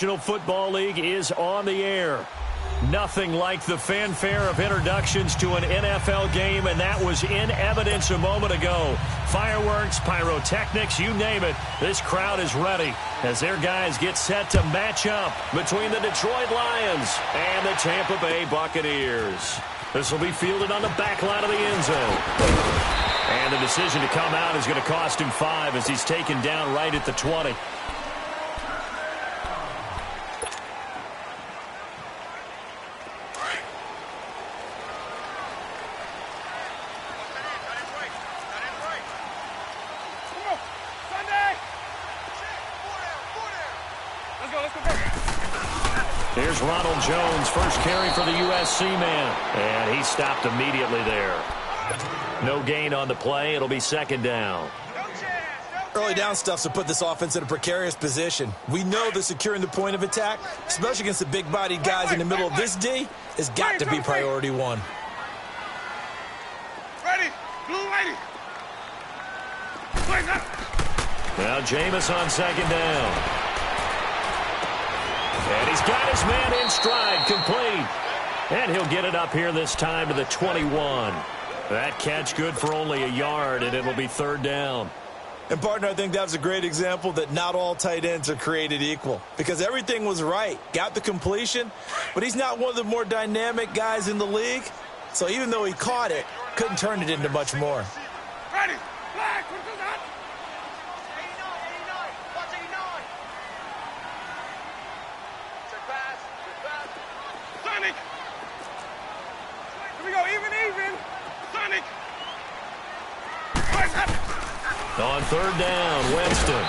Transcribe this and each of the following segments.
National Football League is on the air. Nothing like the fanfare of introductions to an NFL game, and that was in evidence a moment ago. Fireworks, pyrotechnics, you name it. This crowd is ready as their guys get set to match up between the Detroit Lions and the Tampa Bay Buccaneers. This will be fielded on the back line of the end zone. And the decision to come out is going to cost him 5 as he's taken down right at the 20. Here's Ronald Jones, first carry for the USC man. And he stopped immediately there. No gain on the play. It'll be second down. Early down stuff to put this offense in a precarious position. We know that securing the point of attack, especially against the big-bodied guys in the middle of this D, has got to be priority one. Ready, blue lady. Now Jameis on second down. And he's got his man in stride, complete. And he'll get it up here this time to the 21. That catch good for only a yard, and it'll be third down. And, partner, I think that was a great example that not all tight ends are created equal. Because everything was right. Got the completion, but he's not one of the more dynamic guys in the league. So even though he caught it, couldn't turn it into much more. Ready, flag, what is that? 89, Sonic! Here we go, even! Sonic! On third down, Winston.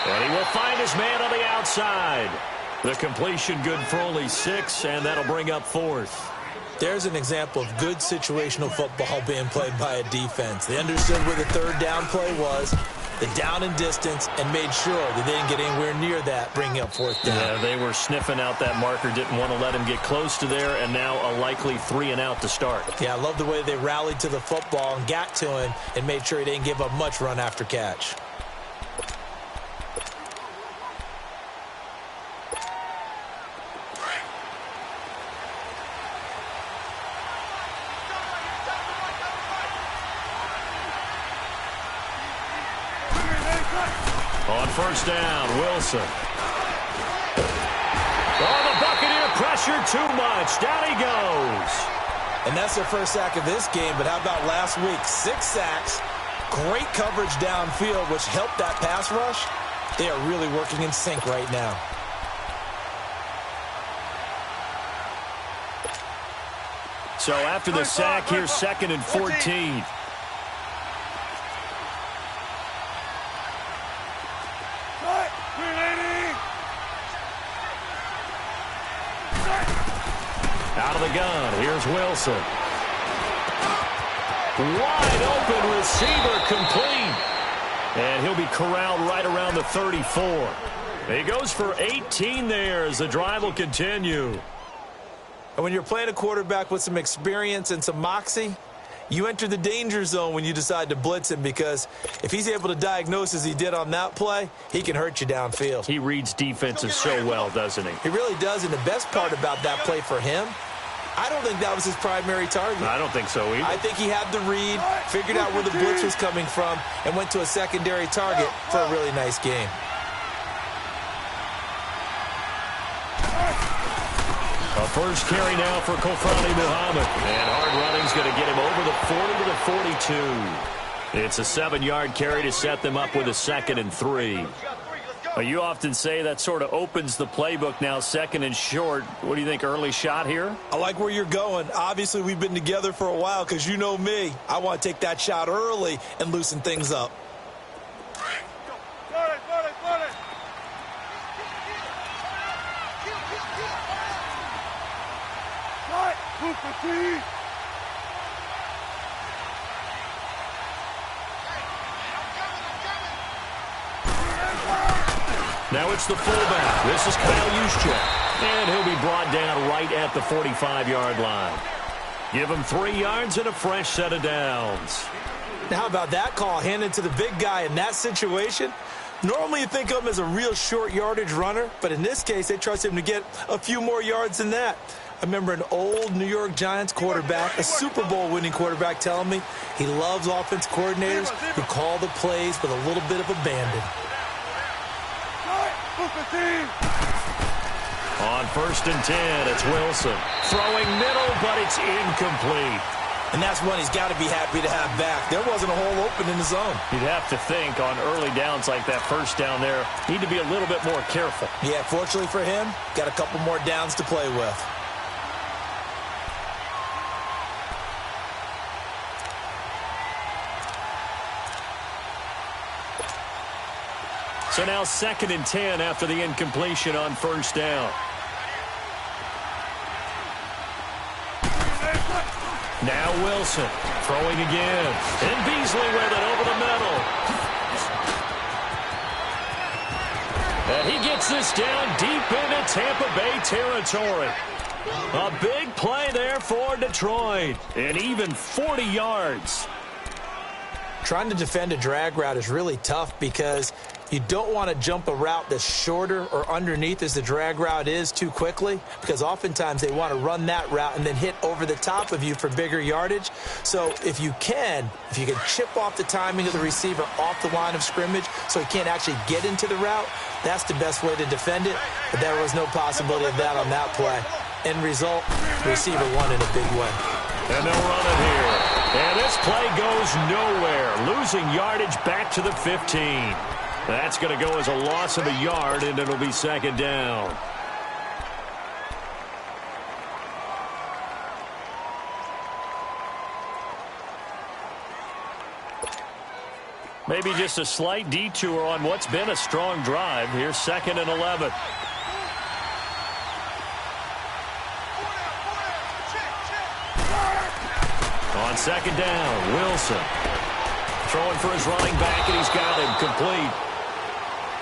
And he will find his man on the outside. The completion good for only 6, and that'll bring up fourth. There's an example of good situational football being played by a defense. They understood where the third down play was, the down and distance, and made sure that they didn't get anywhere near that, bringing up fourth down. Yeah, they were sniffing out that marker, didn't want to let him get close to there, and now a likely 3 and out to start. Yeah, I love the way they rallied to the football and got to him and made sure he didn't give up much run after catch. On first down, Wilson. Oh, the Buccaneer pressure too much. Down he goes. And that's their first sack of this game, but how about last week? 6 sacks, great coverage downfield, which helped that pass rush. They are really working in sync right now. So after the sack, here's 2nd and 14. Out of the gun, here's Wilson. Wide open receiver, complete. And he'll be corralled right around the 34. He goes for 18 there as the drive will continue. And when you're playing a quarterback with some experience and some moxie, you enter the danger zone when you decide to blitz him, because if he's able to diagnose as he did on that play, he can hurt you downfield. He reads defenses so well, doesn't he? He really does, and the best part about that play for him, I don't think that was his primary target. I don't think so either. I think he had the read, figured out where the blitz was coming from, and went to a secondary target for a really nice game. A first carry now for Kofrani Muhammad. And hard running's going to get him over the 40 to the 42. It's a 7-yard carry to set them up with a 2nd and 3. You often say that sort of opens the playbook now, 2nd and short. What do you think, early shot here? I like where you're going. Obviously, we've been together for a while because you know me. I want to take that shot early and loosen things up. Now it's the fullback. This is Kyle Juszczyk. And he'll be brought down right at the 45-yard line. Give him 3 yards and a fresh set of downs. Now, how about that call handed to the big guy in that situation? Normally you think of him as a real short yardage runner, but in this case, they trust him to get a few more yards than that. I remember an old New York Giants quarterback, a Super Bowl winning quarterback, telling me he loves offense coordinators who call the plays with a little bit of abandon. On 1st and 10, it's Wilson. Throwing middle, but it's incomplete. And that's one he's got to be happy to have back. There wasn't a hole open in the zone. You'd have to think on early downs like that first down there, need to be a little bit more careful. Yeah, fortunately for him, got a couple more downs to play with. So now 2nd and 10 after the incompletion on 1st down. Now Wilson throwing again. And Beasley with it over the middle. And he gets this down deep into Tampa Bay territory. A big play there for Detroit. And even 40 yards. Trying to defend a drag route is really tough because you don't want to jump a route that's shorter or underneath as the drag route is too quickly, because oftentimes they want to run that route and then hit over the top of you for bigger yardage. So if you can chip off the timing of the receiver off the line of scrimmage so he can't actually get into the route, that's the best way to defend it. But there was no possibility of that on that play. End result, the receiver won in a big way. And they'll run it here. And this play goes nowhere, losing yardage back to the 15. That's going to go as a loss of a yard, and it'll be 2nd down. Maybe just a slight detour on what's been a strong drive. Here's 2nd and 11. On 2nd down, Wilson. Throwing for his running back, and he's got him complete.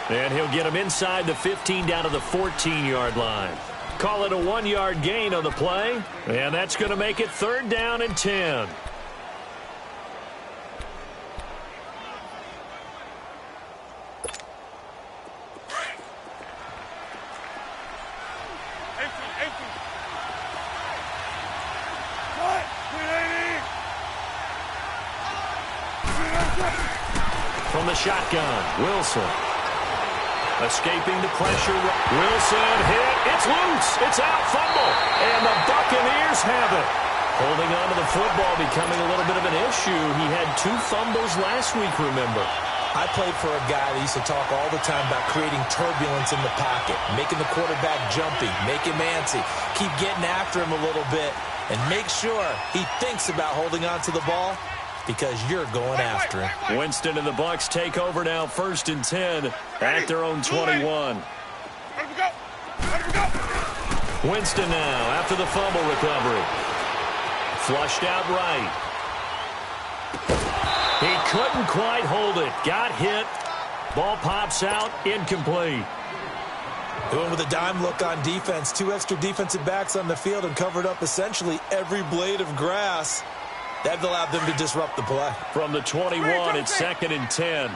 And he'll get him inside the 15 down to the 14-yard line. Call it a 1-yard gain on the play. And that's going to make it 3rd down and 10. From the shotgun, Wilson. Escaping the pressure. Wilson hit. It's loose. It's out. Fumble. And the Buccaneers have it. Holding on to the football becoming a little bit of an issue. He had 2 fumbles last week, remember. I played for a guy that used to talk all the time about creating turbulence in the pocket, making the quarterback jumpy, make him antsy, keep getting after him a little bit, and make sure he thinks about holding on to the ball, because you're going after him. Winston and the Bucs take over now, 1st and 10 at their own 21. Winston now after the fumble recovery. Flushed out right. He couldn't quite hold it. Got hit. Ball pops out. Incomplete. Going with a dime look on defense. 2 extra defensive backs on the field and covered up essentially every blade of grass. That allowed them to disrupt the play. From the 21, it's 2nd and 10.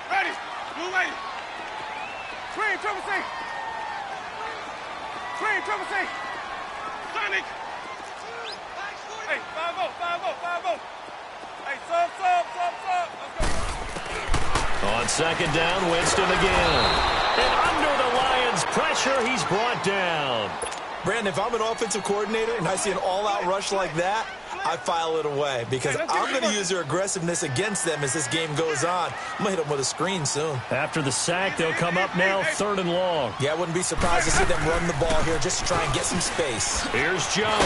Ready. Blue lady. Screen, triple C. Screen, triple C. Sonic. Hey, 5-0, 5-0, 5-0. Hey, sub. Let's go. On 2nd down, Winston again. And under the Lions' pressure, he's brought down. Brandon, if I'm an offensive coordinator and I see an all-out rush like that, I file it away because I'm going to use their aggressiveness against them as this game goes on. I'm going to hit them with a screen soon. After the sack, they'll come up now 3rd and long. Yeah, I wouldn't be surprised to see them run the ball here just to try and get some space. Here's Jones.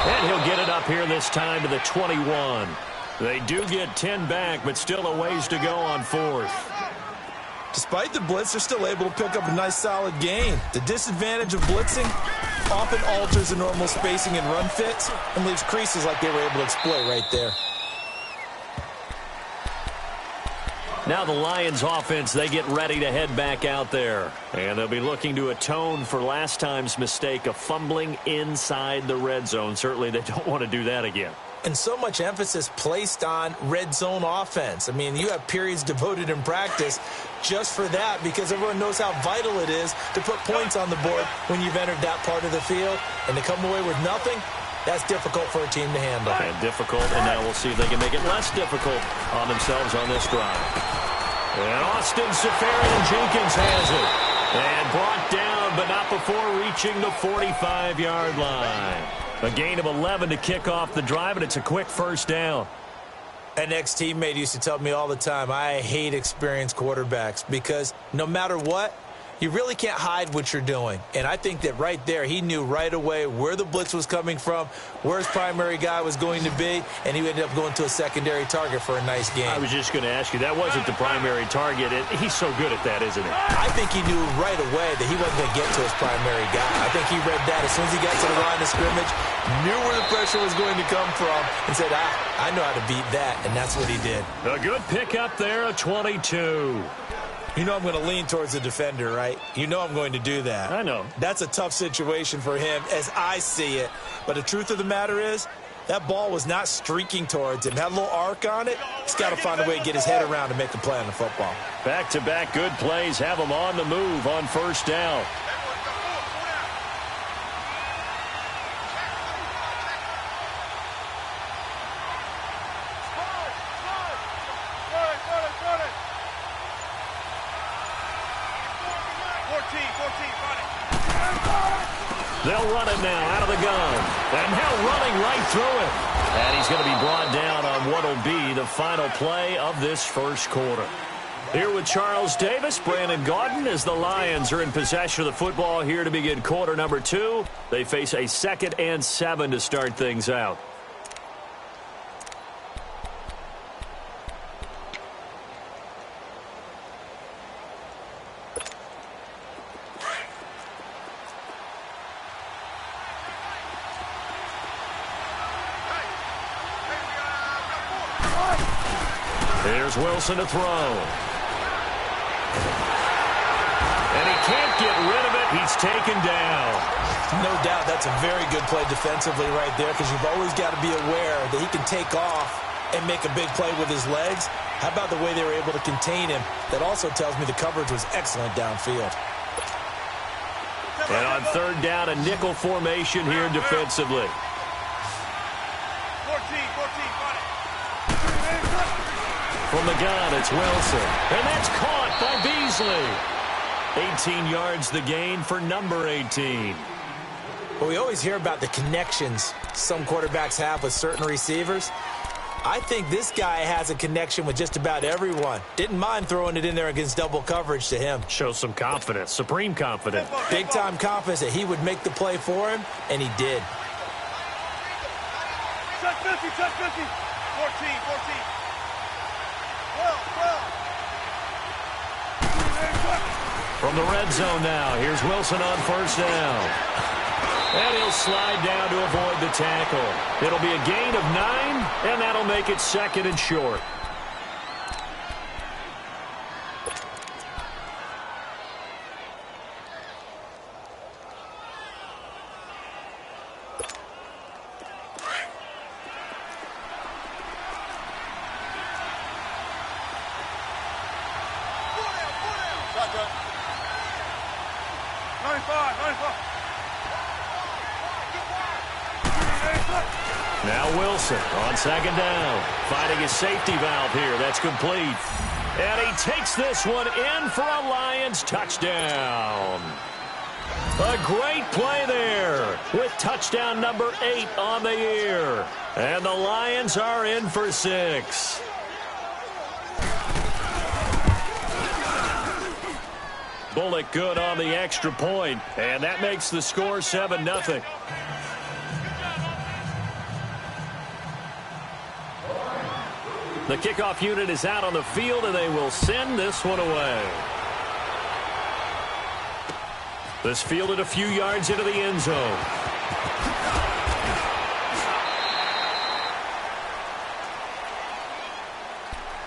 And he'll get it up here this time to the 21. They do get 10 back, but still a ways to go on 4th. Despite the blitz, they're still able to pick up a nice solid gain. The disadvantage of blitzing often alters the normal spacing and run fits and leaves creases like they were able to exploit right there. Now the Lions offense, they get ready to head back out there. And they'll be looking to atone for last time's mistake of fumbling inside the red zone. Certainly they don't want to do that again. and so much emphasis placed on red zone offense. I mean, you have periods devoted in practice just for that because everyone knows how vital it is to put points on the board when you've entered that part of the field. And to come away with nothing, that's difficult for a team to handle. And difficult, and now we'll see if they can make it less difficult on themselves on this drive. And Austin Safarian-Jenkins has it. And brought down, but not before reaching the 45-yard line. A gain of 11 to kick off the drive, and it's a quick first down. An ex-teammate used to tell me all the time, I hate experienced quarterbacks because no matter what, you really can't hide what you're doing. And I think that right there, he knew right away where the blitz was coming from, where his primary guy was going to be, and he ended up going to a secondary target for a nice game. I was just going to ask you, that wasn't the primary target. He's so good at that, isn't he? I think he knew right away that he wasn't going to get to his primary guy. I think he read that as soon as he got to the line of scrimmage, knew where the pressure was going to come from, and said, I know how to beat that, and that's what he did. A good pickup there, a 22. You know I'm going to lean towards the defender, right? You know I'm going to do that. I know. That's a tough situation for him as I see it. But the truth of the matter is, that ball was not streaking towards him. Had a little arc on it. He's got to find a way to get his head around and make a play on the football. Back-to-back good plays have him on the move on first down. They'll run it now out of the gun. And now running right through it. And he's going to be brought down on what will be the final play of this first quarter. Here with Charles Davis, Brandon Gaudin, as the Lions are in possession of the football here to begin quarter number 2. They face a 2nd and 7 to start things out. Here's Wilson to throw. And he can't get rid of it. He's taken down. No doubt that's a very good play defensively right there because you've always got to be aware that he can take off and make a big play with his legs. How about the way they were able to contain him? That also tells me the coverage was excellent downfield. And on third down, a nickel formation here defensively. 14, From the gun, it's Wilson. And that's caught by Beasley. 18 yards the gain for number 18. Well, we always hear about the connections some quarterbacks have with certain receivers. I think this guy has a connection with just about everyone. Didn't mind throwing it in there against double coverage to him. Shows some confidence, supreme confidence. Big-time confidence that he would make the play for him, and he did. Check 50, check 50. 14. From the red zone now, here's Wilson on first down. And he'll slide down to avoid the tackle. It'll be a gain of 9, and that'll make it 2nd and short. Now Wilson on 2nd down, finding his safety valve here. That's complete. And he takes this one in for a Lions touchdown. A great play there with touchdown number 8 on the year. And the Lions are in for 6. Bullock good on the extra point, and that makes the score 7-0. The kickoff unit is out on the field, and they will send this one away. This fielded a few yards into the end zone.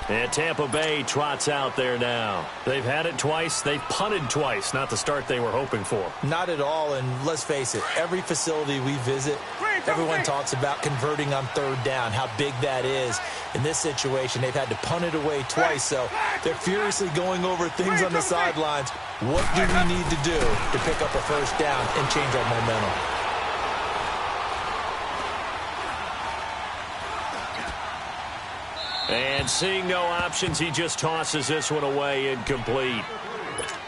And Tampa Bay trots out there now. They've had it twice. They've punted twice. Not the start they were hoping for. Not at all, and let's face it, every facility we visit, Everyone talks about converting on third down, how big that is. In this situation, they've had to punt it away twice, so they're furiously going over things on the sidelines. What do we need to do to pick up a first down and change our momentum? And seeing no options, he just tosses this one away, incomplete.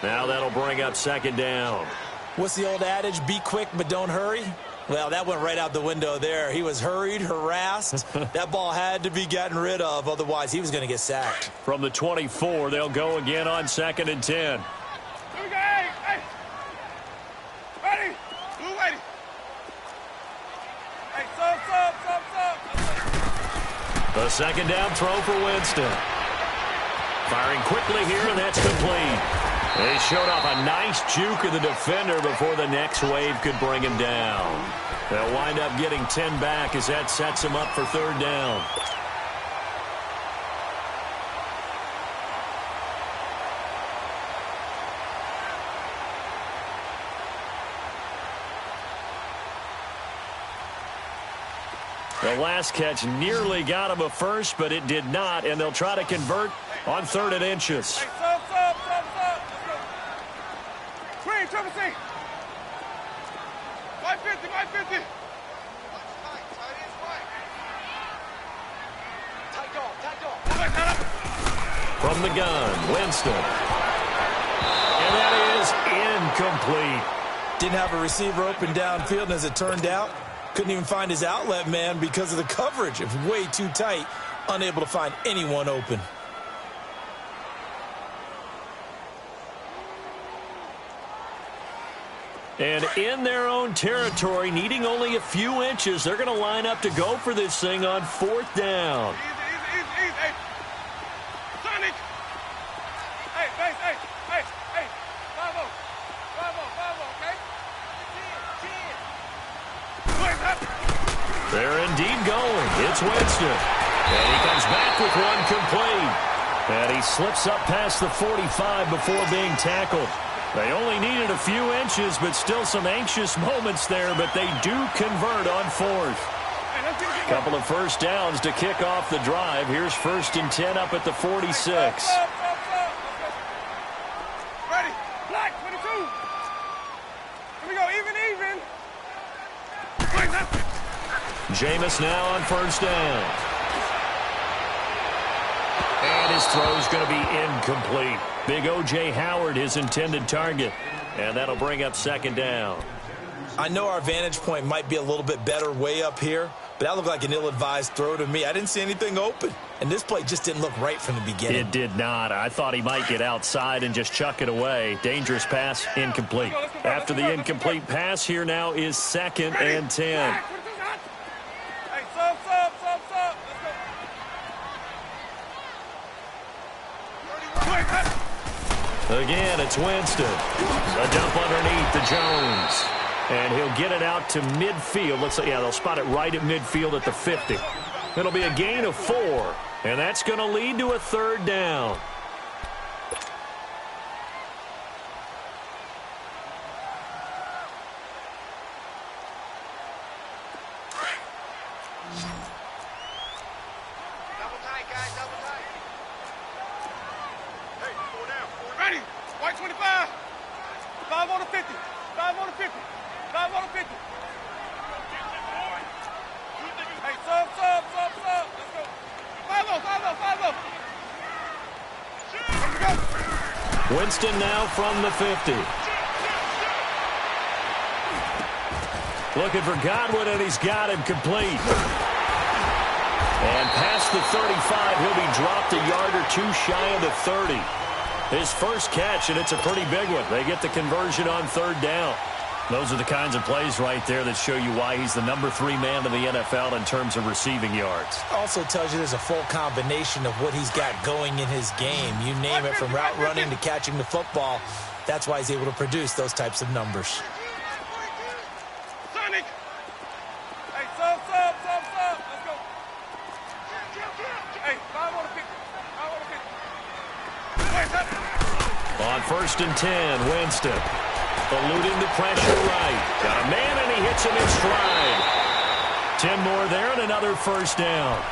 Now that'll bring up second down. What's the old adage, be quick but don't hurry? Well, that went right out the window there. He was hurried, harassed. That ball had to be gotten rid of, otherwise he was going to get sacked. From the 24, they'll go again on 2nd and 10. Here we go, hey. Ready? Blue ready. Hey, sub. The second down throw for Winston. Firing quickly here, and that's complete. They showed off a nice juke of the defender before the next wave could bring him down. They'll wind up getting 10 back as that sets him up for third down. The last catch nearly got him a first, but it did not, and they'll try to convert on 3rd and inches. Hey, sub. Let's go. Screen, triple C. 550. From the gun, Winston. And that is incomplete. Didn't have a receiver open downfield, and as it turned out, couldn't even find his outlet man because of the coverage. It was way too tight, unable to find anyone open. And in their own territory, needing only a few inches, they're going to line up to go for this thing on 4th down. Easy. Hey. Sonic. Hey, base, hey. Bravo, okay? 10. They're indeed going. It's Winston. And he comes back with one complete. And he slips up past the 45 before being tackled. They only needed a few inches, but still some anxious moments there, but they do convert on 4th. Couple of first downs to kick off the drive. Here's 1st and 10 up at the 46. Ready. Black, 22. Here we go, even. Jameis now on 1st down. And his throw's going to be incomplete. Big O.J. Howard, his intended target. And that'll bring up 2nd down. I know our vantage point might be a little bit better way up here, but that looked like an ill-advised throw to me. I didn't see anything open, and this play just didn't look right from the beginning. It did not. I thought he might get outside and just chuck it away. Dangerous pass, incomplete. After the incomplete pass, here now is 2nd and 10. Hey, sub. Let's go. Again, it's Winston. A dump underneath to Jones. And he'll get it out to midfield. Looks like, yeah, they'll spot it right at midfield at the 50. It'll be a gain of 4. And that's going to lead to a 3rd down. Double tight, guys, double tight. Hey, 4 down. Ready. White 25. 5 on the 50. 5 on the 50. 5 on the 50. Hey, sub. Let's go. 5-0. Here we go. Winston now from the 50. Looking for Godwin, and he's got him complete. And past the 35, he'll be dropped a yard or two shy of the 30. His first catch, and it's a pretty big one. They get the conversion on 3rd down. Those are the kinds of plays right there that show you why he's the number 3 man in the NFL in terms of receiving yards. Also tells you there's a full combination of what he's got going in his game. You name it, from route running to catching the football. That's why he's able to produce those types of numbers. Sonic. Hey, sub. Let's go. Hey, 5 on the 50. 5 on the 50. On 1st and 10, Winston. Eluding the pressure right. Got a man, and he hits him in stride. 10 more there and another first down.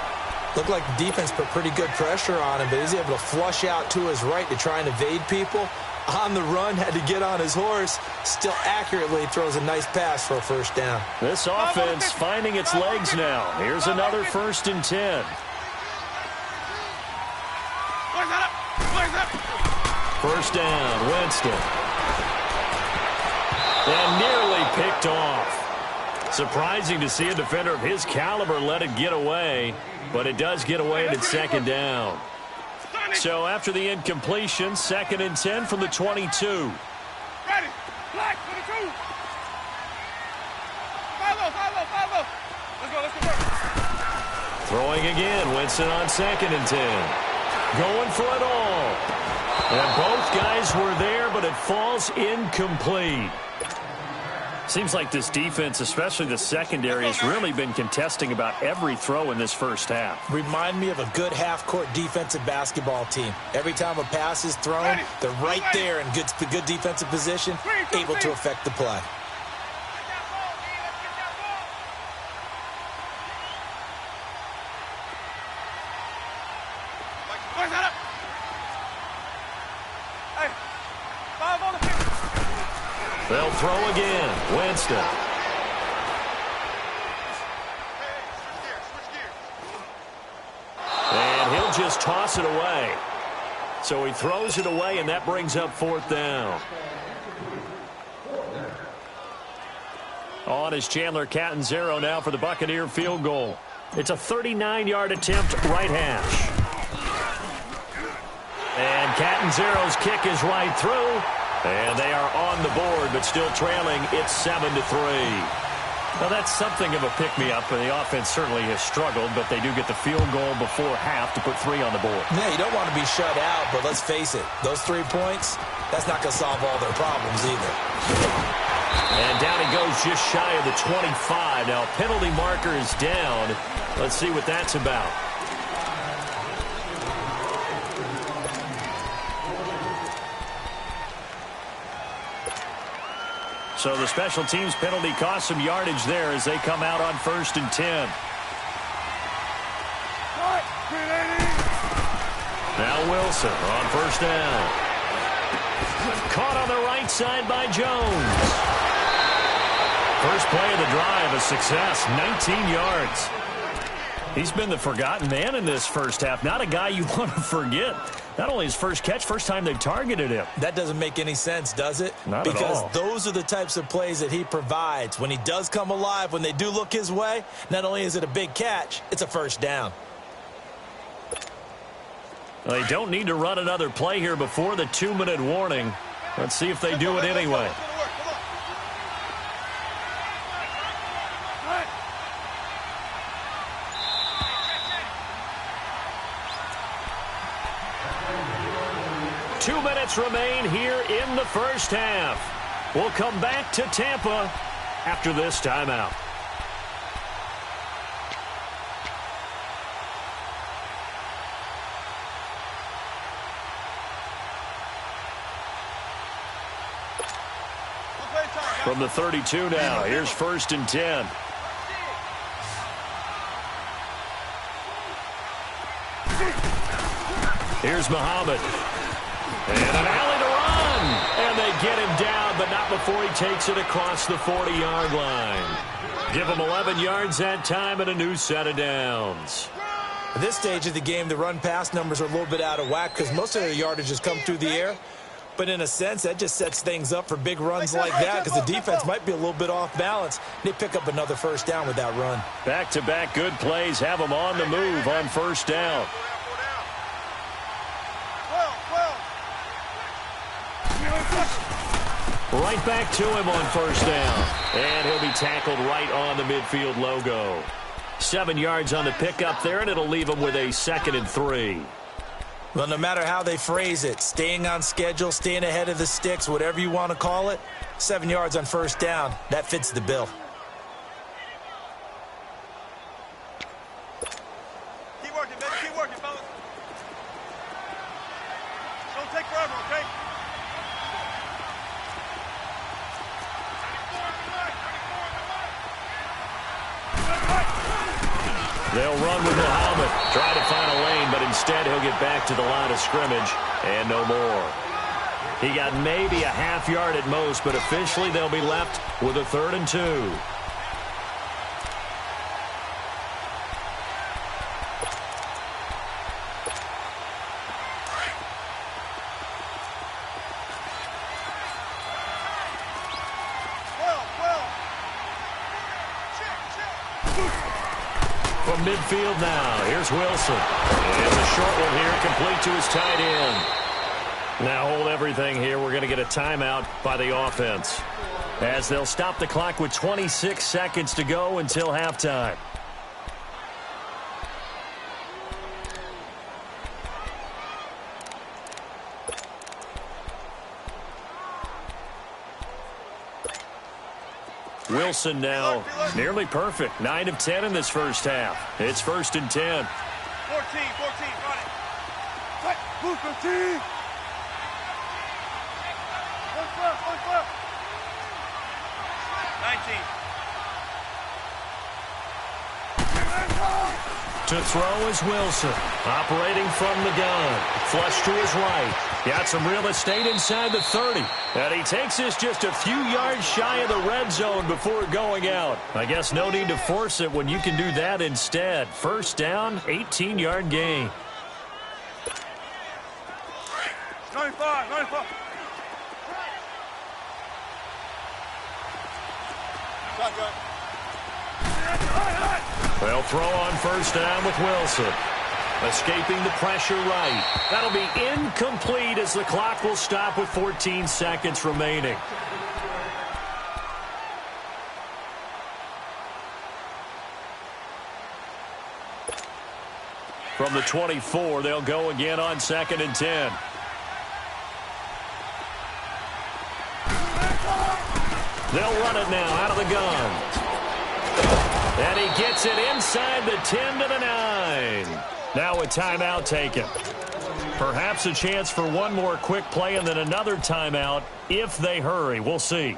Looked like the defense put pretty good pressure on him, but he's able to flush out to his right to try and evade people. On the run, had to get on his horse. Still accurately throws a nice pass for a first down. This offense finding its legs now. Here's another 1st and 10. First down, Winston. And nearly picked off. Surprising to see a defender of his caliber let it get away, but it does get away and it's 2nd down. So after the incompletion, 2nd and 10 from the 22. Ready. Black, 22. Follow. Let's go. Throwing again, Winston on 2nd and 10. Going for it all. And both guys were there, but it falls incomplete. Seems like this defense, especially the secondary, has really been contesting about every throw in this first half. Remind me of a good half-court defensive basketball team. Every time a pass is thrown, they're right there in good defensive position, able to affect the play. They'll throw again. Winston. And he'll just toss it away. So he throws it away, and that brings up 4th down. On is Chandler Catanzaro now for the Buccaneer field goal. It's a 39-yard attempt, right hash. And Catanzaro's kick is right through. And they are on the board, but still trailing. It's 7-3. Now, that's something of a pick-me-up. The offense certainly has struggled, but they do get the field goal before half to put 3 on the board. Yeah, you don't want to be shut out, but let's face it. Those 3 points, that's not going to solve all their problems either. And down he goes just shy of the 25. Now, penalty marker is down. Let's see what that's about. So the special teams penalty cost some yardage there as they come out on 1st and 10. Now Wilson on 1st down. Caught on the right side by Jones. First play of the drive, a success, 19 yards. He's been the forgotten man in this first half. Not a guy you want to forget. Not only his first catch, first time they've targeted him. That doesn't make any sense, does it? Not at all. Because those are the types of plays that he provides. When he does come alive, when they do look his way, not only is it a big catch, it's a first down. Well, they don't need to run another play here before the 2-minute warning. Let's see if they do it anyway. Two minutes remain here in the first half. We'll come back to Tampa after this timeout. From the 32 now, here's 1st and 10. Here's Muhammad. And an alley to run. And they get him down, but not before he takes it across the 40-yard line. Give him 11 yards that time and a new set of downs. At this stage of the game, the run-pass numbers are a little bit out of whack because most of their yardage has come through the air. But in a sense, that just sets things up for big runs like that because the defense might be a little bit off balance. They pick up another first down with that run. Back-to-back good plays have them on the move on 1st down. Right back to him on 1st down. And he'll be tackled right on the midfield logo. 7 yards on the pickup there, and it'll leave him with a 2nd and 3. Well, no matter how they phrase it, staying on schedule, staying ahead of the sticks, whatever you want to call it, 7 yards on 1st down, that fits the bill. Keep working, baby. Keep working, fellas. Don't take forever, okay? They'll run with Muhammad. Try to find a lane, but instead he'll get back to the line of scrimmage and no more. He got maybe a half yard at most, but officially they'll be left with a 3rd and 2. From midfield now, here's Wilson. And the short one here, complete to his tight end. Now hold everything here. We're going to get a timeout by the offense, as they'll stop the clock with 26 seconds to go until halftime. Wilson now nearly perfect. 9 of 10 in this first half. It's 1st and 10. 14, run it. What? Move 15. One club. 19. To throw is Wilson, operating from the gun. Flush to his right. Got some real estate inside the 30. And he takes this just a few yards shy of the red zone before going out. I guess no need to force it when you can do that instead. First down, 18-yard gain. 95. Shotgun. They'll throw on first down with Wilson. Escaping the pressure right. That'll be incomplete as the clock will stop with 14 seconds remaining. From the 24, they'll go again on 2nd and 10. They'll run it now out of the gun. And he gets it inside the 10 to the 9. Now a timeout taken. Perhaps a chance for one more quick play and then another timeout if they hurry. We'll see.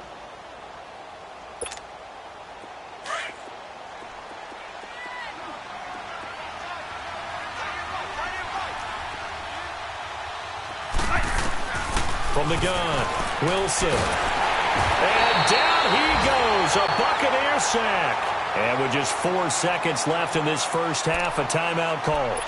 From the gun, Wilson. And down he goes, a Buccaneer sack. And with just 4 seconds left in this first half, a timeout called.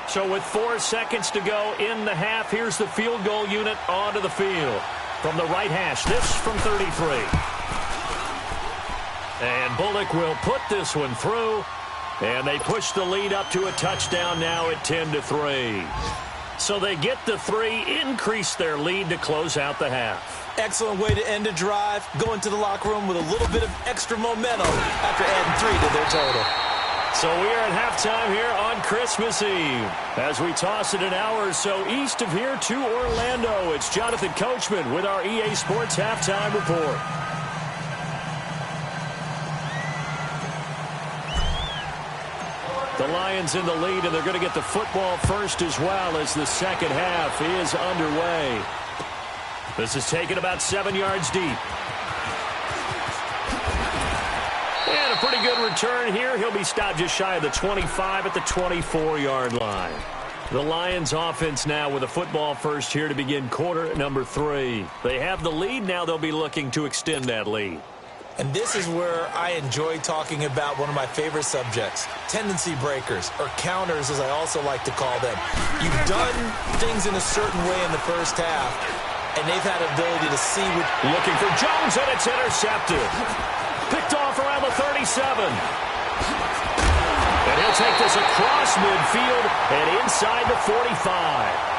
So with 4 seconds to go in the half, here's the field goal unit onto the field. From the right hash, this from 33. And Bullock will put this one through. And they push the lead up to a touchdown now at 10-3. So they get the 3, increase their lead to close out the half. Excellent way to end a drive. Go into the locker room with a little bit of extra momentum after adding 3 to their total. So we are at halftime here on Christmas Eve. As we toss it an hour or so east of here to Orlando, it's Jonathan Coachman with our EA Sports Halftime Report. The Lions in the lead, and they're going to get the football first as well as the second half is underway. This is taken about 7 yards deep. And a pretty good return here. He'll be stopped just shy of the 25 at the 24-yard line. The Lions offense now with a football first here to begin quarter number 3. They have the lead. Now they'll be looking to extend that lead. And this is where I enjoy talking about one of my favorite subjects, tendency breakers, or counters as I also like to call them. You've done things in a certain way in the first half, and they've had an ability to see what... Looking for Jones, and it's intercepted. Picked off around the 37. And he'll take this across midfield and inside the 45.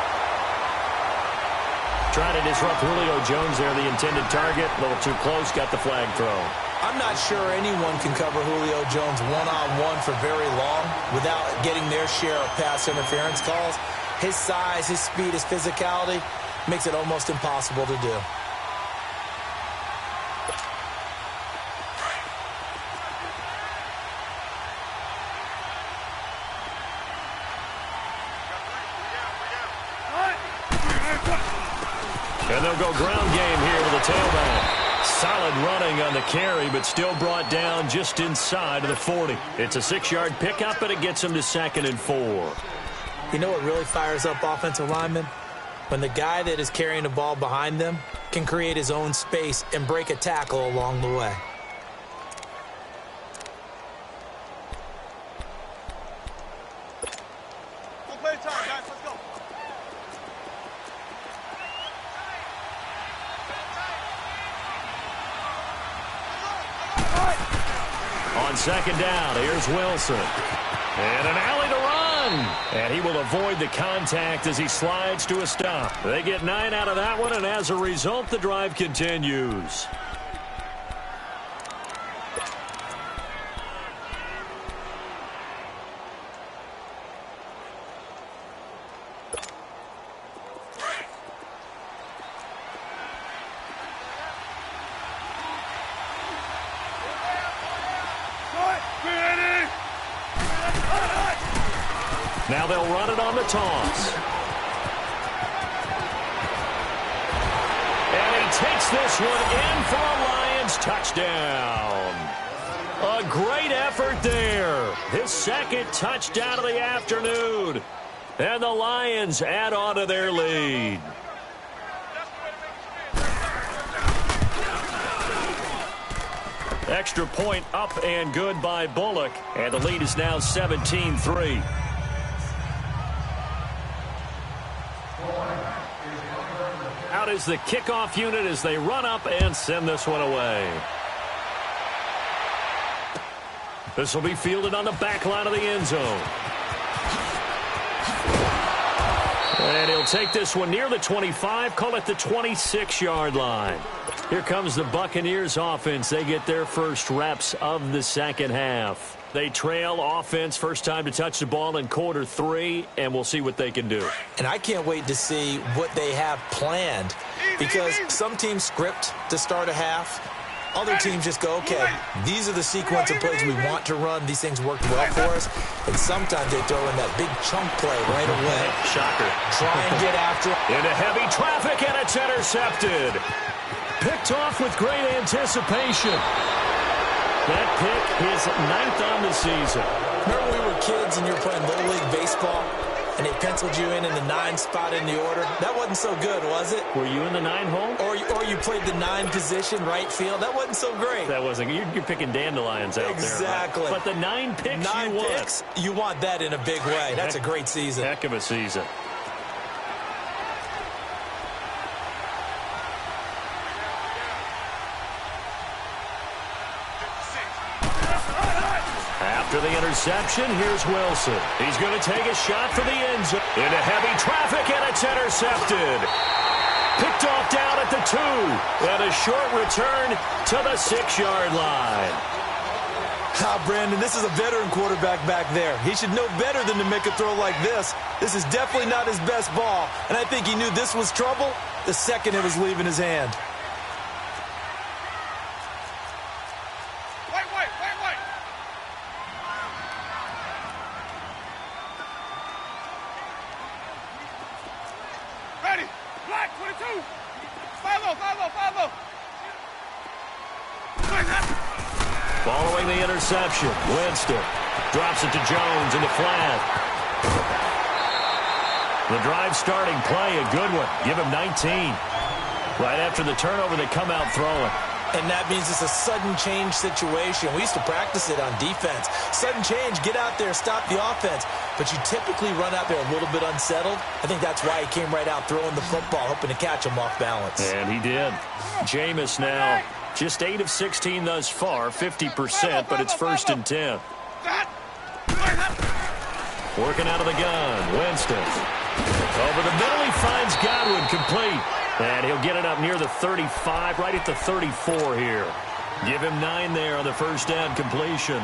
Trying to disrupt Julio Jones there, the intended target. A little too close, got the flag thrown. I'm not sure anyone can cover Julio Jones one-on-one for very long without getting their share of pass interference calls. His size, his speed, his physicality makes it almost impossible to do. And they'll go ground game here with the tailback. Solid running on the carry, but still brought down just inside of the 40. It's a 6-yard pickup, and it gets him to 2nd and 4. You know what really fires up offensive linemen? When the guy that is carrying the ball behind them can create his own space and break a tackle along the way. Play time, guys. Let's go. On 2nd down, here's Wilson. And an alley to run. And he will avoid the contact as he slides to a stop. They get 9 out of that one, and as a result, the drive continues. Now they'll run it on the toss. And he takes this one in for a Lions touchdown. A great effort there. His 2nd touchdown of the afternoon. And the Lions add on to their lead. Extra point up and good by Bullock. And the lead is now 17-3. Out is the kickoff unit as they run up and send this one away. This will be fielded on the back line of the end zone. And he'll take this one near the 25, call it the 26-yard line. Here comes the Buccaneers offense. They get their first reps of the second half. They trail offense first time to touch the ball in quarter 3, and we'll see what they can do. And I can't wait to see what they have planned, because some teams script to start a half. Other teams just go, okay, these are the sequence of plays we want to run. These things worked well for us. And sometimes they throw in that big chunk play right away. Shocker. Try and get after it. Into heavy traffic, and it's intercepted. Picked off with great anticipation. That pick is 9th on the season. Remember when we were kids and you were playing Little League Baseball and they penciled you in the 9 spot in the order? That wasn't so good, was it? Were you in the 9 hole? Or you played the 9 position, right field? That wasn't so great. That wasn't. You're picking dandelions out exactly. there. Right? But the 9 picks 9 you picks, you want that in a big way. That's a great season. Heck of a season. After the interception, here's Wilson. He's going to take a shot for the end zone. Into heavy traffic, and it's intercepted. Picked off down at the 2. And a short return to the 6-yard line. Brandon, this is a veteran quarterback back there. He should know better than to make a throw like this. This is definitely not his best ball. And I think he knew this was trouble the second it was leaving his hand. Following the interception, Winston drops it to Jones in the flat. The drive starting play, a good one. Give him 19. Right after the turnover, they come out throwing. And that means it's a sudden change situation. We used to practice it on defense. Sudden change, get out there, stop the offense. But you typically run out there a little bit unsettled. I think that's why he came right out throwing the football, hoping to catch him off balance. And he did. Jameis now just 8 of 16 thus far, 50%, but it's 1st and 10. Working out of the gun, Winston. Over the middle, he finds Godwin complete. And he'll get it up near the 35, right at the 34 here. Give him 9 there on the first down completion.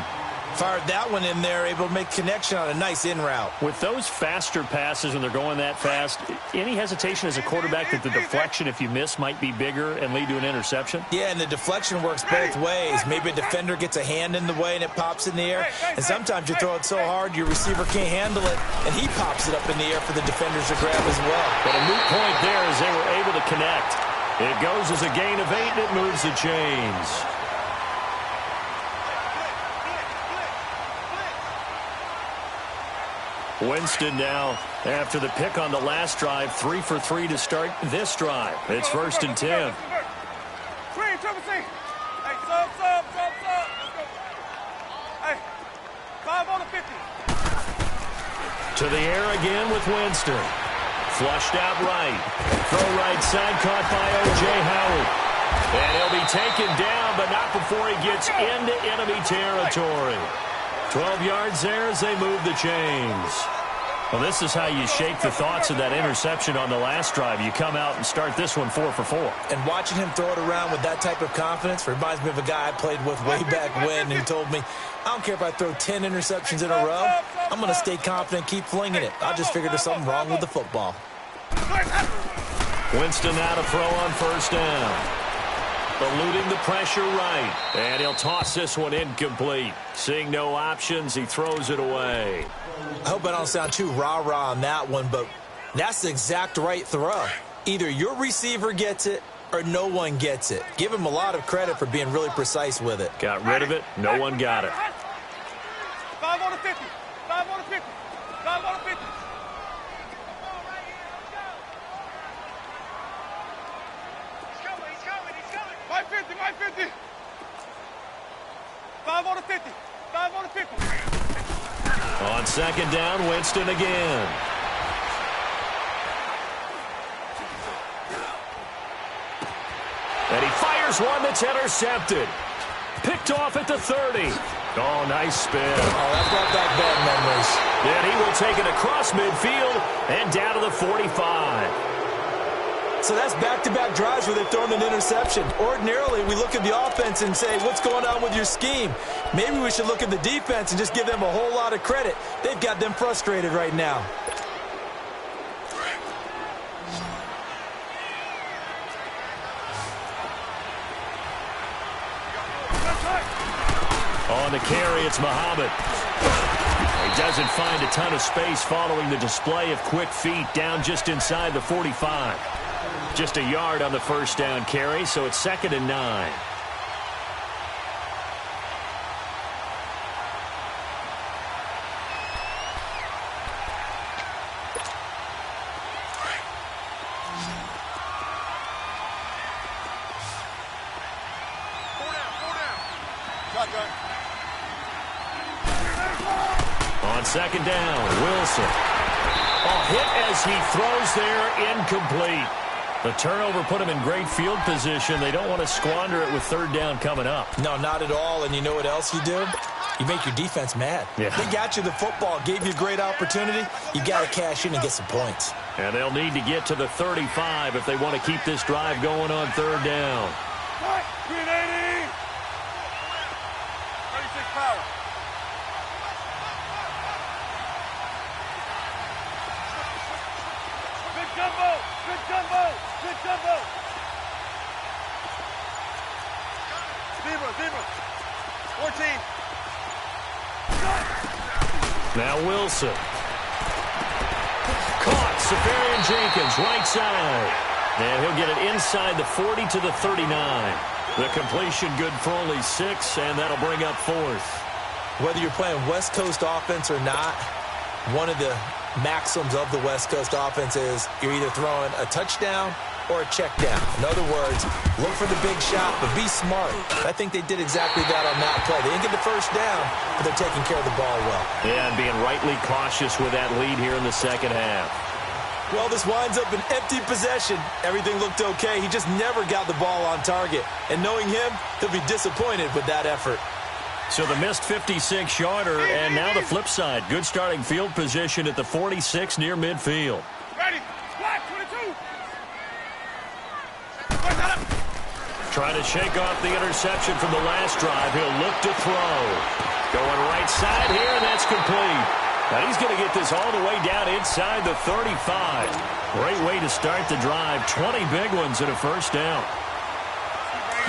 Fired that one in there, able to make connection on a nice in route. With those faster passes when they're going that fast, any hesitation as a quarterback that the deflection, if you miss, might be bigger and lead to an interception? Yeah, and the deflection works both ways. Maybe a defender gets a hand in the way and it pops in the air. And sometimes you throw it so hard your receiver can't handle it, and he pops it up in the air for the defenders to grab as well. But a moot point there as they were able to connect. It goes as a gain of 8, and it moves the chains. Winston now, after the pick on the last drive, 3 for 3 to start this drive. It's 1st and 10. Hey, sub. Let's go. Hey, 5 on the 50. To the air again with Winston. Flushed out right. Throw right side, caught by O.J. Howard. And he'll be taken down, but not before he gets into enemy territory. 12 yards there as they move the chains. Well, this is how you shake the thoughts of that interception on the last drive. You come out and start this one 4 for 4. And watching him throw it around with that type of confidence reminds me of a guy I played with way back when who told me, I don't care if I throw 10 interceptions in a row. I'm going to stay confident, keep flinging it. I just figured there's something wrong with the football. Winston now to throw on 1st down. Eluding the pressure right. And he'll toss this one incomplete. Seeing no options, he throws it away. I hope I don't sound too rah-rah on that one, but that's the exact right throw. Either your receiver gets it or no one gets it. Give him a lot of credit for being really precise with it. Got rid of it. No one got it. 5 on the 50. 5 on the 50. 5 on the 50. My 50. 5 on the 50. 5 on the 50. On 2nd down, Winston again. And he fires one that's intercepted. Picked off at the 30. Oh, nice spin. Oh, that brought back bad memories. Then he will take it across midfield and down to the 45. So that's back-to-back drives where they've thrown an interception. Ordinarily, we look at the offense and say, what's going on with your scheme? Maybe we should look at the defense and just give them a whole lot of credit. They've got them frustrated right now. On the carry, it's Muhammad. He doesn't find a ton of space following the display of quick feet down just inside the 45. Just a yard on the 1st down carry, so it's 2nd and 9. On 2nd down, Wilson. A hit as he throws there, incomplete. The turnover put him in great field position. They don't want to squander it with 3rd down coming up. No, not at all. And you know what else you do? You make your defense mad. Yeah. They got you the football, gave you a great opportunity. You got to cash in and get some points. And they'll need to get to the 35 if they want to keep this drive going on 3rd down. 380. 36 power. Good jumbo. Good jumbo. Good jumbo. Zebra. 14. Now Wilson. Caught. Safarian Jenkins, right side. And he'll get it inside the 40 to the 39. The completion good for only 6, and that'll bring up 4th. Whether you're playing West Coast offense or not, one of the maxims of the West Coast offense is you're either throwing a touchdown or a check down. In other words, look for the big shot, but be smart. I think they did exactly that on that play. They didn't get the 1st down, but they're taking care of the ball well. Yeah, and being rightly cautious with that lead here in the 2nd half. Well, this winds up an empty possession. Everything looked okay. He just never got the ball on target. And knowing him, he'll be disappointed with that effort. So the missed 56-yarder, and now the flip side. Good starting field position at the 46 near midfield. Ready. Black 22. Trying to shake off the interception from the last drive. He'll look to throw. Going right side here, and that's complete. Now he's going to get this all the way down inside the 35. Great way to start the drive. 20 big ones and a 1st down.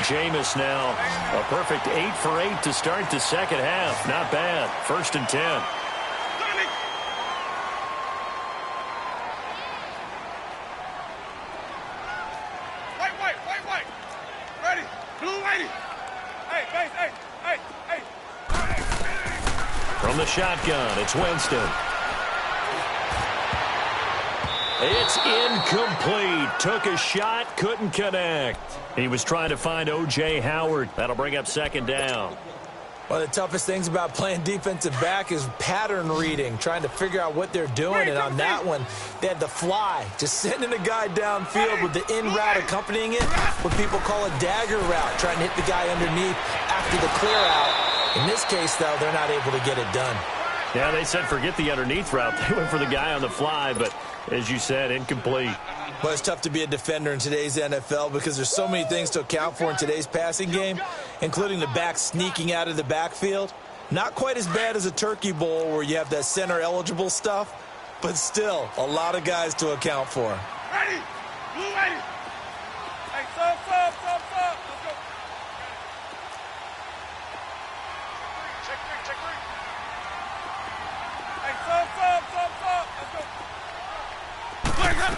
Jameis now a perfect 8 for 8 to start the 2nd half. Not bad. 1st and 10. Wait. Blue lady. Hey, base, hey, hey, hey. From the shotgun, it's Winston. It's incomplete. Took a shot, couldn't connect. He was trying to find O.J. Howard. That'll bring up second down. One of the toughest things about playing defensive back is pattern reading, trying to figure out what they're doing. And on that one, they had the fly, just sending a guy downfield with the in route accompanying it, what people call a dagger route, trying to hit the guy underneath after the clear out. In this case, though, they're not able to get it done. Yeah, they said forget the underneath route. They went for the guy on the fly, but as you said, incomplete. Well, it's tough to be a defender in today's NFL because there's so many things to account for in today's passing game, including the back sneaking out of the backfield. Not quite as bad as a turkey bowl where you have that center-eligible stuff, but still a lot of guys to account for. Ready. Blue lady. Hey, sub. Let's go. Check three. Hey, sub. Let's go. Flag up.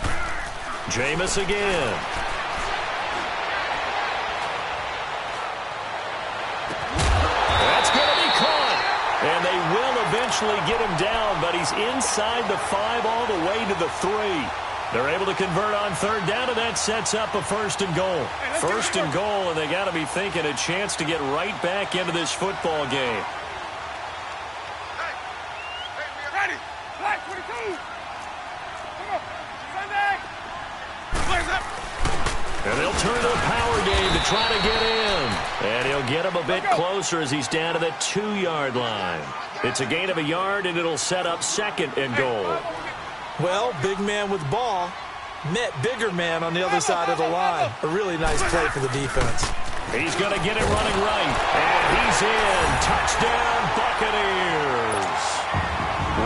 Jameis again. That's going to be caught. And they will eventually get him down, but he's inside the 5 all the way to the 3. They're able to convert on third down, and that sets up a first and goal. First and goal, and they got to be thinking a chance to get right back into this football game. Hey, we are ready. Black 22. Come on. Sunday. Flags up. And they'll turn to the power game to try to get in. And he'll get him a bit closer as he's down to the 2-yard line. It's a gain of a yard, and it'll set up second and goal. Well, big man with ball met bigger man on the other side of the line. A really nice play for the defense. He's going to get it running right. And he's in. Touchdown, Buccaneers.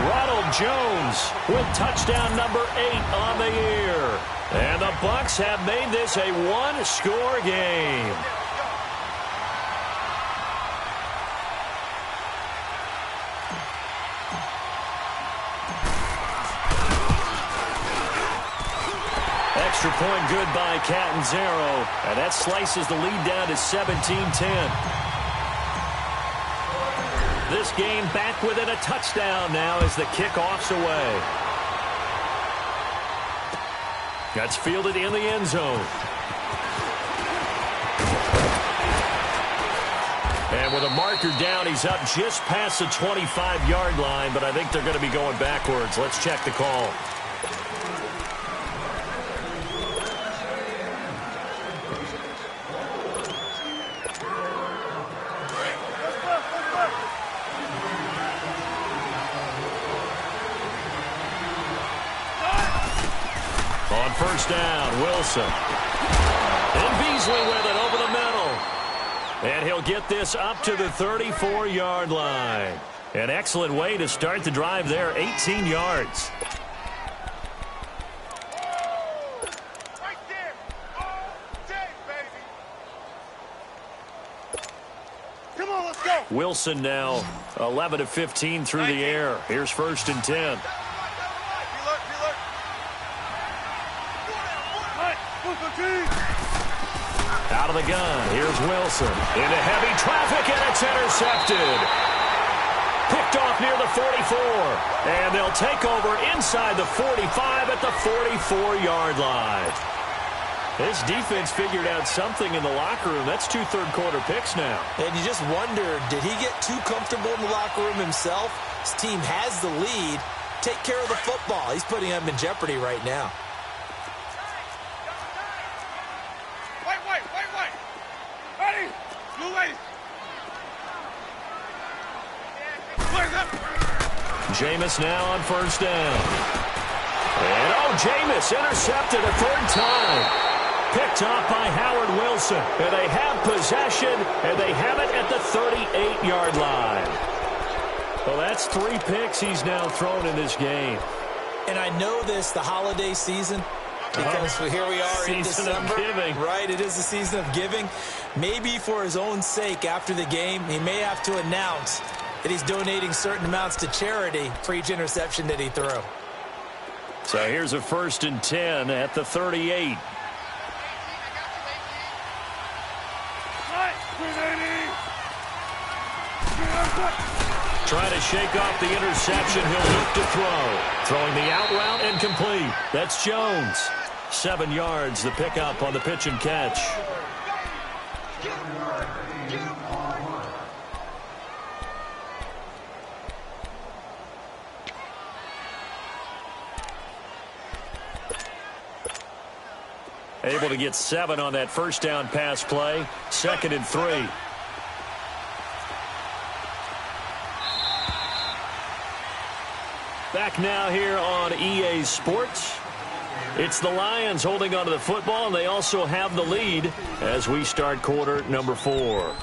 Ronald Jones with touchdown number 8 on the year. And the Bucs have made this a one-score game. Extra point good by Catanzaro. And that slices the lead down to 17-10. This game back within a touchdown now as the kickoff's away. That's fielded in the end zone. And with a marker down, he's up just past the 25-yard line, but I think they're going to be going backwards. Let's check the call. First down, Wilson. And Beasley with it over the middle. And he'll get this up to the 34-yard line. An excellent way to start the drive there, 18 yards. Right there. All day, baby. Come on, let's go. Wilson now 11 of 15 through the air. Here's first and 10. Out of the gun, here's Wilson. Into heavy traffic, and it's intercepted. Picked off near the 44. And they'll take over inside the 45 at the 44-yard line. This defense figured out something in the locker room. That's 2 third-quarter picks now. And you just wonder, did he get too comfortable in the locker room himself? His team has the lead. Take care of the football. He's putting them in jeopardy right now. Ready? Blue lady. Jameis now on first down. And Jameis intercepted a third time. Picked off by Howard Wilson. And they have possession, and they have it at the 38-yard line. Well, that's 3 picks he's now thrown in this game. And I know this, the holiday season, because here we are in December. Right, it is the season of giving. Maybe for his own sake after the game, he may have to announce that he's donating certain amounts to charity for each interception that he threw. So here's a first and 10 at the 38. Trying to shake off the interception. He'll look to throw. Throwing the out route and complete. That's Jones. 7 yards, the pickup on the pitch and catch. Able to get 7 on that first down pass play. 2nd and 3. Back now here on EA Sports. It's the Lions holding onto the football, and they also have the lead as we start quarter number 4.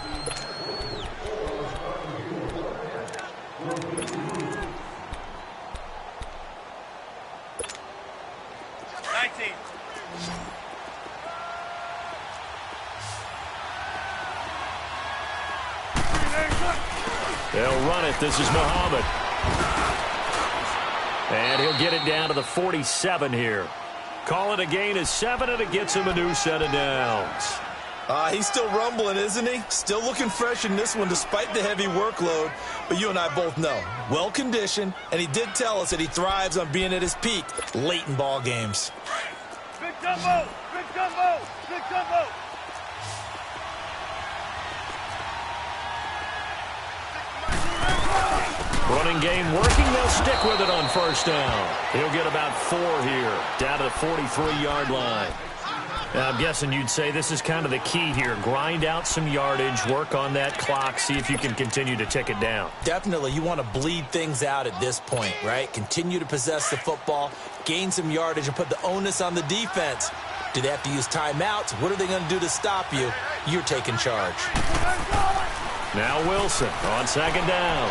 They'll run it. This is Muhammad. And he'll get it down to the 47 here. Call it a gain of 7, and it gets him a new set of downs. He's still rumbling, isn't he? Still looking fresh in this one despite the heavy workload. But you and I both know, well-conditioned, and he did tell us that he thrives on being at his peak late in ball games. Big jumbo! Big jumbo! Big jumbo! Running game working. They'll stick with it on first down. He'll get about 4 here, down to the 43-yard line. Now, I'm guessing you'd say this is kind of the key here. Grind out some yardage, work on that clock, see if you can continue to tick it down. Definitely. You want to bleed things out at this point, right? Continue to possess the football, gain some yardage, and put the onus on the defense. Do they have to use timeouts? What are they going to do to stop you? You're taking charge. Now Wilson on 2nd down.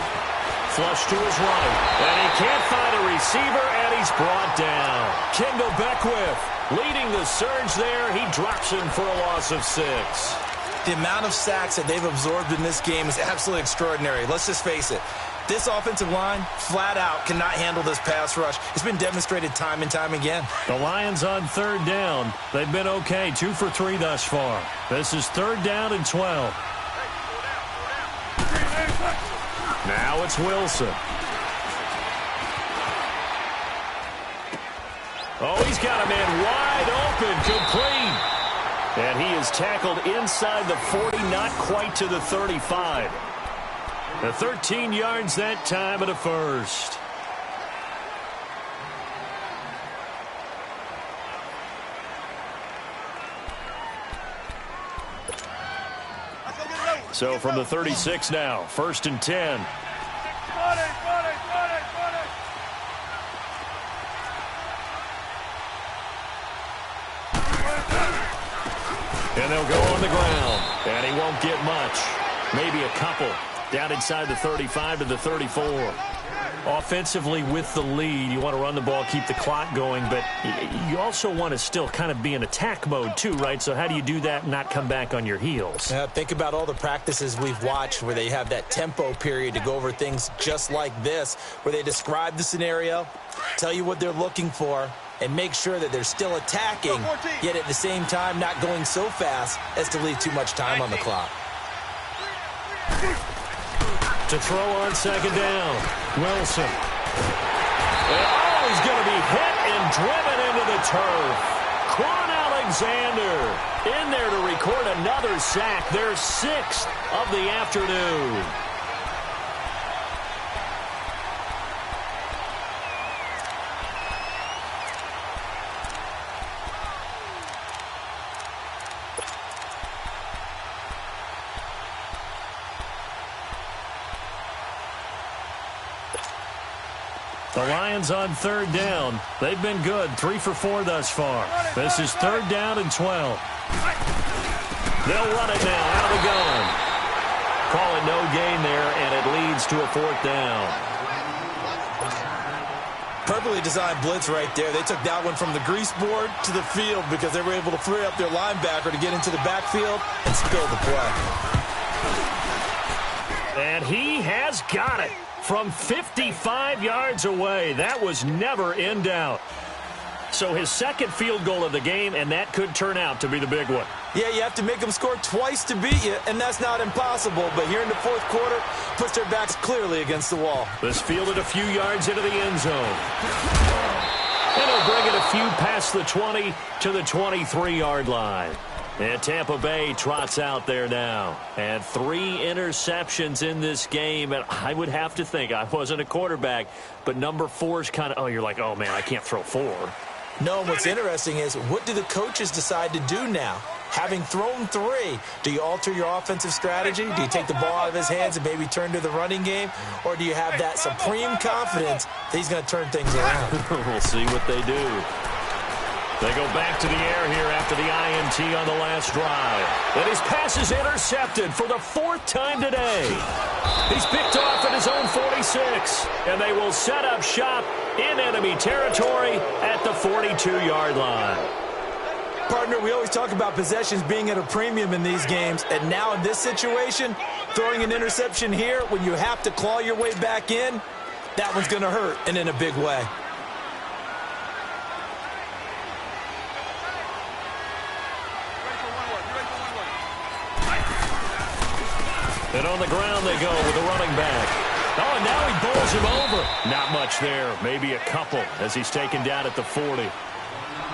Flush to his right, and he can't find a receiver, and he's brought down. Kendall Beckwith leading the surge there. He drops him for a loss of 6. The amount of sacks that they've absorbed in this game is absolutely extraordinary. Let's just face it. This offensive line, flat out, cannot handle this pass rush. It's been demonstrated time and time again. The Lions on 3rd down. They've been okay, 2 for 3 thus far. This is 3rd down and 12. Now it's Wilson. Oh, he's got a man wide open, complete. And he is tackled inside the 40, not quite to the 35. The 13 yards that time and a first. So from the 36 now, 1st and 10. And they'll go on the ground. And he won't get much. Maybe a couple. Down inside the 35 to the 34. Offensively with the lead, you want to run the ball, keep the clock going, but you also want to still kind of be in attack mode too, right? So how do you do that and not come back on your heels? Think about all the practices we've watched where they have that tempo period to go over things just like this, where they describe the scenario, tell you what they're looking for, and make sure that they're still attacking, yet at the same time not going so fast as to leave too much time on the clock. To throw on 2nd down, Wilson. Oh, he's going to be hit and driven into the turf. Quan Alexander in there to record another sack, their 6th of the afternoon. The Lions on 3rd down. They've been good, 3 for 4 thus far. This is 3rd down and 12. They'll run it now out of the gun. Call it no gain there, and it leads to a 4th down. Perfectly designed blitz right there. They took that one from the grease board to the field because they were able to free up their linebacker to get into the backfield and spill the play. And he has got it. From 55 yards away, that was never in doubt. So his second field goal of the game, and that could turn out to be the big one. Yeah, you have to make them score twice to beat you, and that's not impossible. But here in the fourth quarter, puts their backs clearly against the wall. This fielded a few yards into the end zone. And he'll bring it a few past the 20 to the 23-yard line. And Tampa Bay trots out there now. And 3 interceptions in this game. And I would have to think, I wasn't a quarterback, but number 4 is kind of, you're like, oh, man, I can't throw 4. No, what's interesting is, what do the coaches decide to do now? Having thrown 3, do you alter your offensive strategy? Do you take the ball out of his hands and maybe turn to the running game? Or do you have that supreme confidence that he's going to turn things around? We'll see what they do. They go back to the air here after the INT on the last drive. And his pass is intercepted for the 4th time today. He's picked off at his own 46. And they will set up shop in enemy territory at the 42-yard line. Partner, we always talk about possessions being at a premium in these games. And now in this situation, throwing an interception here when you have to claw your way back in, that one's going to hurt, and in a big way. And on the ground they go with the running back. Oh, and now he bowls him over. Not much there. Maybe a couple as he's taken down at the 40.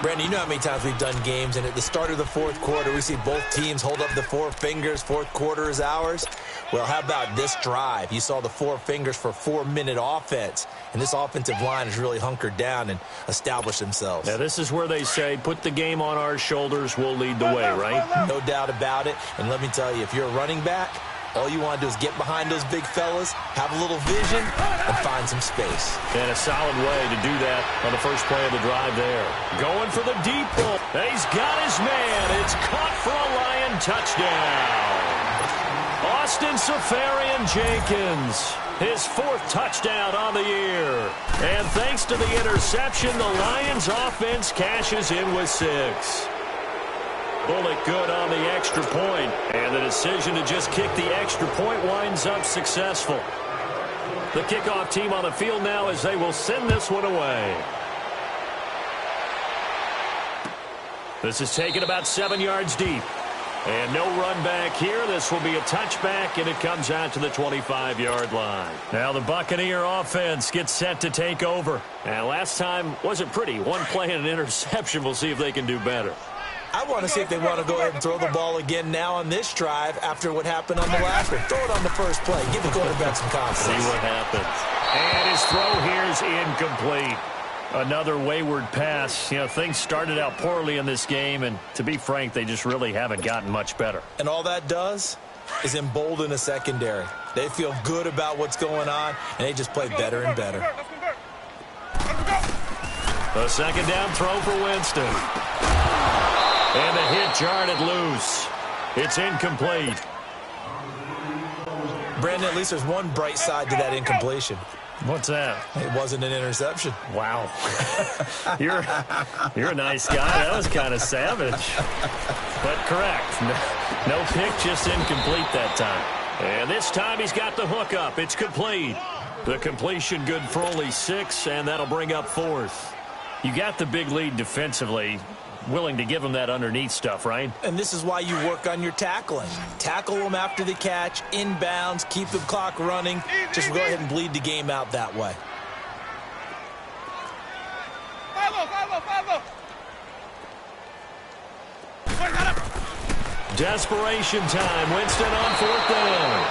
Brandon, you know how many times we've done games, and at the start of the fourth quarter, we see both teams hold up the 4 fingers, fourth quarter is ours. Well, how about this drive? You saw the 4 fingers for 4-minute offense, and this offensive line has really hunkered down and established themselves. Now, this is where they say, put the game on our shoulders, we'll lead the way, right? No doubt about it, and let me tell you, if you're a running back, all you want to do is get behind those big fellas, have a little vision, and find some space. And a solid way to do that on the first play of the drive there. Going for the deep ball. He's got his man. It's caught for a Lion touchdown. Austin Safarian-Jenkins, his 4th touchdown on the year. And thanks to the interception, the Lions offense cashes in with 6. Bullet good on the extra point, and the decision to just kick the extra point winds up successful. The kickoff team on the field now as they will send this one away. This is taken about 7 yards deep. And no run back here. This will be a touchback, and it comes out to the 25-yard line. Now the Buccaneer offense gets set to take over. And last time wasn't pretty. 1 play and an interception. We'll see if they can do better. I want to see if they want to go ahead and throw the ball again now on this drive after what happened on the last one. Throw it on the first play. Give the quarterback some confidence. See what happens. And his throw here is incomplete. Another wayward pass. You know, things started out poorly in this game, and to be frank, they just really haven't gotten much better. And all that does is embolden a secondary. They feel good about what's going on, and they just play better and better. A second down throw for Winston. And the hit jarred it loose. It's incomplete. Brandon, at least there's one bright side to that incompletion. What's that? It wasn't an interception. Wow. You're a nice guy. That was kind of savage. But correct. No pick, just incomplete that time. And this time he's got the hook up. It's complete. The completion good for only 6, and that'll bring up 4th. You got the big lead defensively. Willing to give them that underneath stuff, right? And this is why you work on your tackling. Tackle them after the catch, inbounds, keep the clock running. Just go ahead and bleed the game out that way. Desperation time. Winston on 4th down.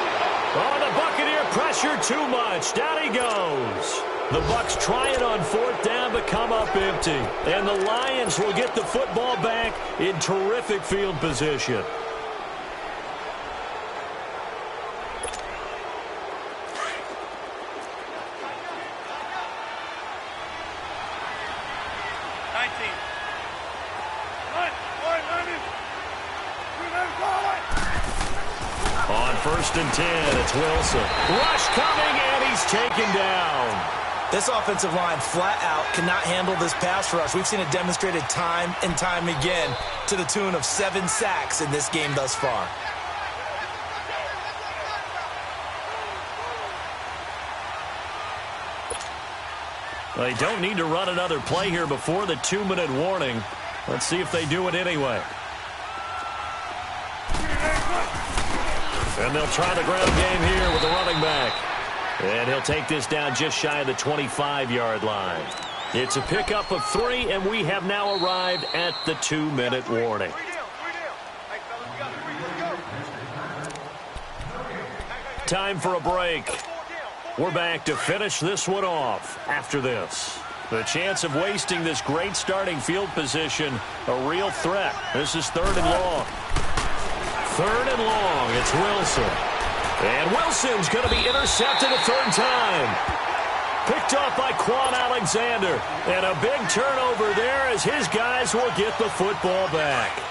Oh, the Buccaneer pressure too much. Down he goes. The Bucs try it on 4th down, but come up empty. And the Lions will get the football back in terrific field position. On 1st and 10, it's Wilson. Rush coming, and he's taken down. This offensive line flat out cannot handle this pass rush. We've seen it demonstrated time and time again to the tune of 7 sacks in this game thus far. They don't need to run another play here before the 2-minute warning. Let's see if they do it anyway. And they'll try the ground game here with the running back. And he'll take this down just shy of the 25-yard line. It's a pickup of 3, and we have now arrived at the 2-minute warning. Time for a break. We're back to finish this one off after this. The chance of wasting this great starting field position, a real threat. This is 3rd and long. 3rd and long. It's Wilson. And Wilson's going to be intercepted a 3rd time. Picked off by Quan Alexander. And a big turnover there as his guys will get the football back.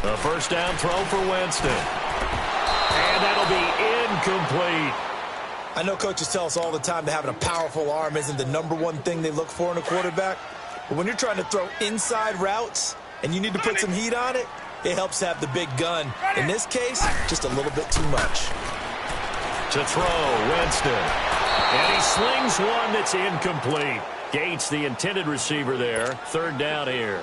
A first down throw for Winston. And that'll be incomplete. I know coaches tell us all the time that having a powerful arm isn't the #1 thing they look for in a quarterback. But when you're trying to throw inside routes and you need to put some heat on it, it helps to have the big gun. In this case, just a little bit too much. To throw, Winston. And he slings one that's incomplete. Gates, the intended receiver there. 3rd down here.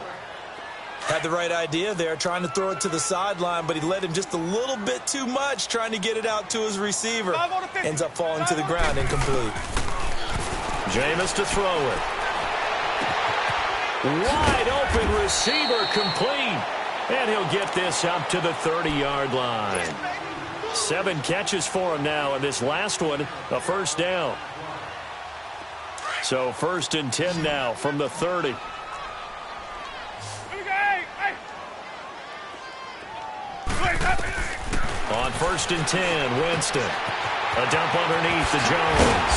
Had the right idea there, trying to throw it to the sideline, but he led him just a little bit too much, trying to get it out to his receiver. Ends up falling to the ground, incomplete. Jameis to throw it. Wide open receiver, complete. And he'll get this up to the 30-yard line. 7 catches for him now, and this last one, a first down. So 1st and 10 now from the 30. On 1st and 10, Winston. A dump underneath to Jones.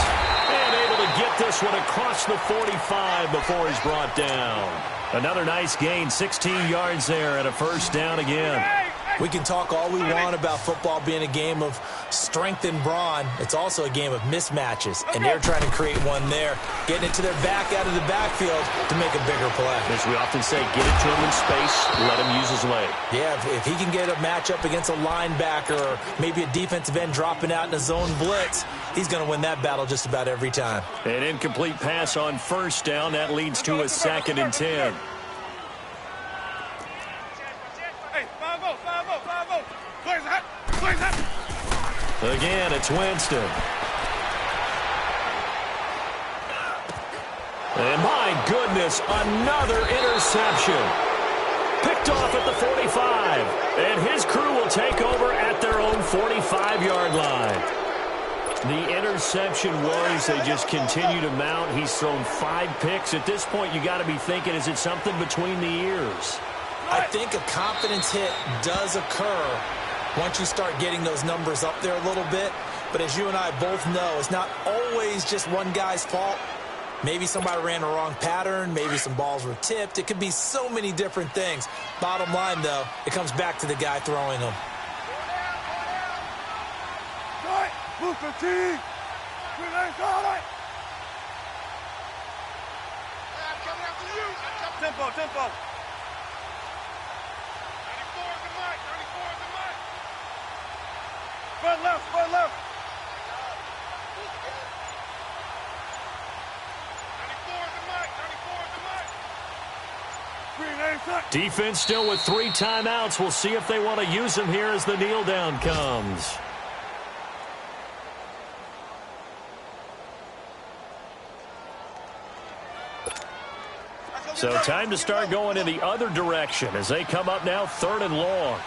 And able to get this one across the 45 before he's brought down. Another nice gain, 16 yards there and a first down again. We can talk all we want about football being a game of strength and brawn. It's also a game of mismatches, and they're trying to create one there, getting it to their back out of the backfield to make a bigger play. As we often say, get it to him in space, let him use his leg. Yeah, if he can get a matchup against a linebacker or maybe a defensive end dropping out in a zone blitz, he's going to win that battle just about every time. An incomplete pass on first down. That leads to a 2nd and 10. Again, it's Winston. And my goodness, another interception. Picked off at the 45. And his crew will take over at their own 45-yard line. The interception was they just continue to mount. He's thrown 5 picks. At this point, you got to be thinking, is it something between the ears? I think a confidence hit does occur once you start getting those numbers up there a little bit. But as you and I both know, it's not always just one guy's fault. Maybe somebody ran a wrong pattern. Maybe some balls were tipped. It could be so many different things. Bottom line, though, it comes back to the guy throwing them. Tempo, tempo. Front left, front left. 94 is the mic, Defense still with 3 timeouts. We'll see if they want to use them here as the kneel down comes. So time to start going in the other direction as they come up now 3rd and long.